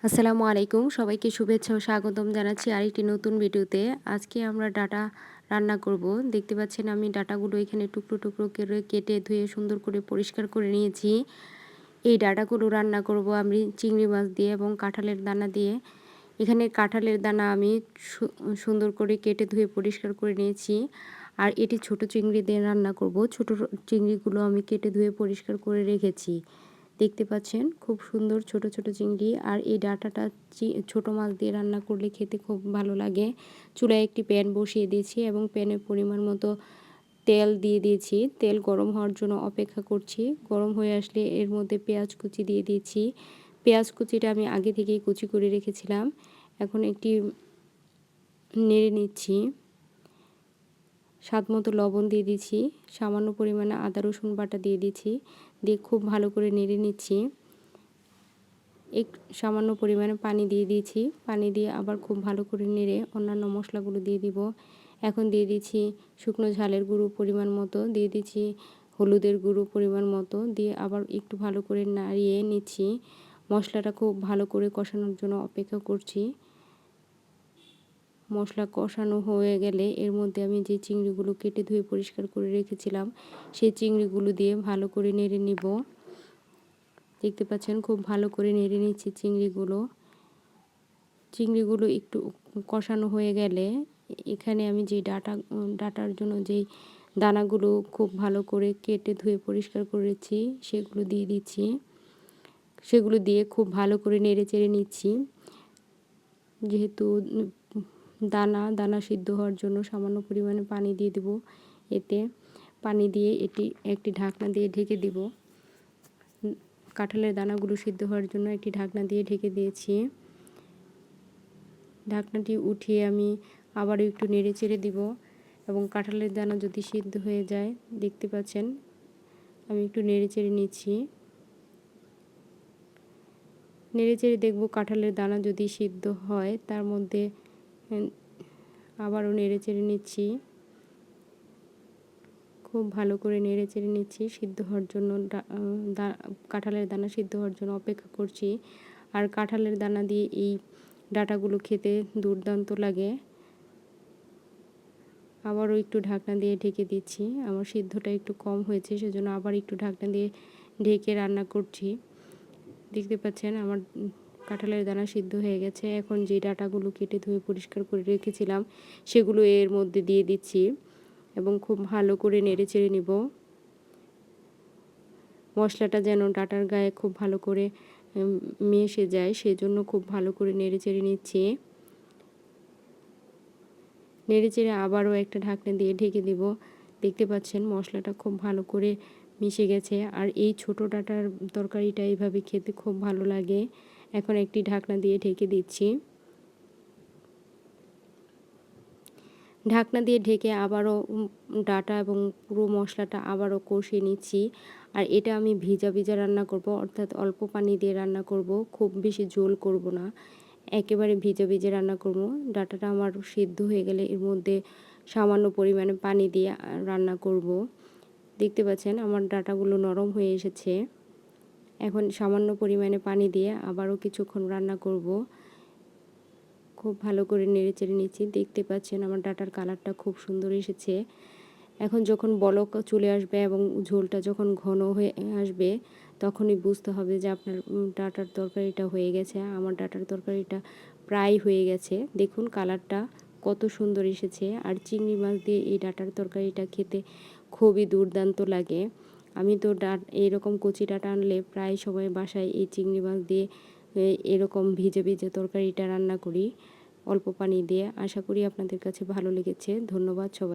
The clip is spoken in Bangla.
আসসালামু আলাইকুম, সবাইকে শুভেচ্ছা ও স্বাগতম জানাচ্ছি আরেকটি নতুন ভিডিওতে। আজকে আমরা ডাটা রান্না করব। দেখতে পাচ্ছেন আমি ডাটাগুলো এখানে টুকরো টুকরো করে কেটে ধুয়ে সুন্দর করে পরিষ্কার করে নিয়েছি। এই ডাটাগুলো রান্না করব আমি চিংড়ি মাছ দিয়ে এবং কাঁঠালের দানা দিয়ে। এখানে কাঁঠালের দানা আমি সুন্দর করে কেটে ধুয়ে পরিষ্কার করে নিয়েছি। আর এটি ছোট চিংড়ি দিয়ে রান্না করব। ছোট চিংড়িগুলো আমি কেটে ধুয়ে পরিষ্কার করে রেখেছি। দেখতে পাচ্ছেন খুব সুন্দর ছোট ছোট চিংড়ি। আর এই ডাঁটাটা ছোট মাছ দিয়ে রান্না করলে খেতে খুব ভালো লাগে। চুলায় একটি প্যান বসিয়ে দিয়েছি এবং প্যানে পরিমাণ মতো তেল দিয়ে দিয়েছি। তেল গরম হওয়ার জন্য অপেক্ষা করছি। গরম হয়ে আসলে এর মধ্যে পেঁয়াজ কুচি দিয়ে দিয়েছি। পেঁয়াজ কুচিটা আমি আগে থেকেই কুচি করে রেখেছিলাম। এখন একটি নেড়ে নিচ্ছি। স্বাদ মতো লবণ দিয়ে দিচ্ছি, সামান্য পরিমাণে আদা রসুন বাটা দিয়ে দিচ্ছি, দিয়ে খুব ভালো করে নেড়ে নিচ্ছি। সামান্য পরিমাণে পানি দিয়ে দিয়েছি, পানি দিয়ে আবার খুব ভালো করে নেড়ে অন্যান্য মশলাগুলো দিয়ে দিব। এখন দিয়ে দিচ্ছি শুকনো ঝালের গুঁড়ো পরিমাণ মতো, দিয়ে দিচ্ছি হলুদের গুঁড়ো পরিমাণ মতো, দিয়ে আবার একটু ভালো করে নাড়িয়ে নিচ্ছি। মশলাটা খুব ভালো করে কষানোর জন্য অপেক্ষা করছি। মশলা কষানো হয়ে গেলে এর মধ্যে আমি যে চিংড়িগুলো কেটে ধুয়ে পরিষ্কার করে রেখেছিলাম সেই চিংড়িগুলো দিয়ে ভালো করে নেড়ে নিব। দেখতে পাচ্ছেন খুব ভালো করে নেড়ে নিচ্ছি চিংড়িগুলো একটু কষানো হয়ে গেলে এখানে আমি যে ডাটার জন্য যেই দানাগুলো খুব ভালো করে কেটে ধুয়ে পরিষ্কার করেছি সেগুলো দিয়ে দিচ্ছি। সেগুলো দিয়ে খুব ভালো করে নেড়ে চেড়ে নিচ্ছি। যেহেতু দানা সিদ্ধ হওয়ার জন্য সামান্য পরিমাণে পানি দিয়ে দেব। এতে পানি দিয়ে এটি একটি ঢাকনা দিয়ে ঢেকে দিব। কাঁঠালের দানাগুলো সিদ্ধ হওয়ার জন্য একটি ঢাকনা দিয়ে ঢেকে দিয়েছি। ঢাকনাটি উঠিয়ে আমি আবারও একটু নেড়ে চেড়ে দিব এবং কাঁঠালের দানা যদি সিদ্ধ হয়ে যায়, দেখতে পাচ্ছেন আমি একটু নেড়ে চেড়ে নিচ্ছি। নেড়ে চেড়ে দেখব কাঁঠালের দানা যদি সিদ্ধ হয়, তার মধ্যে আবারও নেড়ে চেড়ে নিচ্ছি। খুব ভালো করে নেড়ে চেড়ে নিচ্ছি। সিদ্ধ হওয়ার জন্য কাঁঠালের দানা সিদ্ধ হওয়ার জন্য অপেক্ষা করছি। আর কাঁঠালের দানা দিয়ে এই ডাঁটাগুলো খেতে দুর্দান্ত লাগে। আবারও একটু ঢাকনা দিয়ে ঢেকে দিচ্ছি। আমার সিদ্ধটা একটু কম হয়েছে, সেজন্য আবার একটু ঢাকনা দিয়ে ঢেকে রান্না করছি। দেখতে পাচ্ছেন আমার কাঁঠালের দানা সিদ্ধ হয়ে গেছে। এখন যে ডাঁটাগুলো কেটে ধুয়ে পরিষ্কার করে রেখেছিলাম সেগুলো এর মধ্যে দিয়ে দিচ্ছি এবং খুব ভালো করে নেড়ে চেড়ে নিব। মশলাটা যেন ডাঁটার গায়ে খুব ভালো করে মিশে যায়, সেজন্য খুব ভালো করে নেড়ে চেড়ে নিচ্ছি। নেড়ে চেড়ে আবারও একটা ঢাকনা দিয়ে ঢেকে দিব। দেখতে পাচ্ছেন মশলাটা খুব ভালো করে মিশে গেছে। আর এই ছোট ডাঁটার তরকারিটা এইভাবে খেতে খুব ভালো লাগে। এখন একটি ঢাকনা দিয়ে ঢেকে দিচ্ছি। ঢাকনা দিয়ে ঢেকে আবারও ডাঁটা এবং পুরো মশলাটা আবারও কষিয়ে নিচ্ছি। আর এটা আমি ভিজা ভিজা রান্না করব, অর্থাৎ অল্প পানি দিয়ে রান্না করব, খুব বেশি ঝোল করব না, একেবারে ভিজা ভিজে রান্না করব। ডাঁটাটা আমার সিদ্ধ হয়ে গেলে এর মধ্যে সামান্য পরিমাণে পানি দিয়ে রান্না করব। দেখতে পাচ্ছেন আমার ডাঁটাগুলো নরম হয়ে এসেছে। এখন সামান্য পরিমাণে পানি দিয়ে আবারও কিছুক্ষণ রান্না করব। খুব ভালো করে নেড়ে চেড়ে নিচ্ছি। দেখতে পাচ্ছেন আমার ডাঁটার কালারটা খুব সুন্দর এসেছে। এখন যখন বলক চলে আসবে এবং ঝোলটা যখন ঘন হয়ে আসবে, তখনই বুঝতে হবে যে আপনার ডাঁটার তরকারিটা হয়ে গেছে। আমার ডাঁটার তরকারিটা প্রায় হয়ে গেছে। দেখুন কালারটা কত সুন্দর এসেছে। আর চিংড়ি মাছ দিয়ে এই ডাঁটার তরকারিটা খেতে খুবই দুর্দান্ত লাগে। আমি তো এরকম কচি ডাঁটা আনলে প্রায় সময় বাসায় এই চিংড়ি মাছ দিয়ে এরকম ভিজে ভিজে তরকারিটা রান্না করি অল্প পানি দিয়ে। আশা করি আপনাদের কাছে ভালো লেগেছে। ধন্যবাদ সবাই।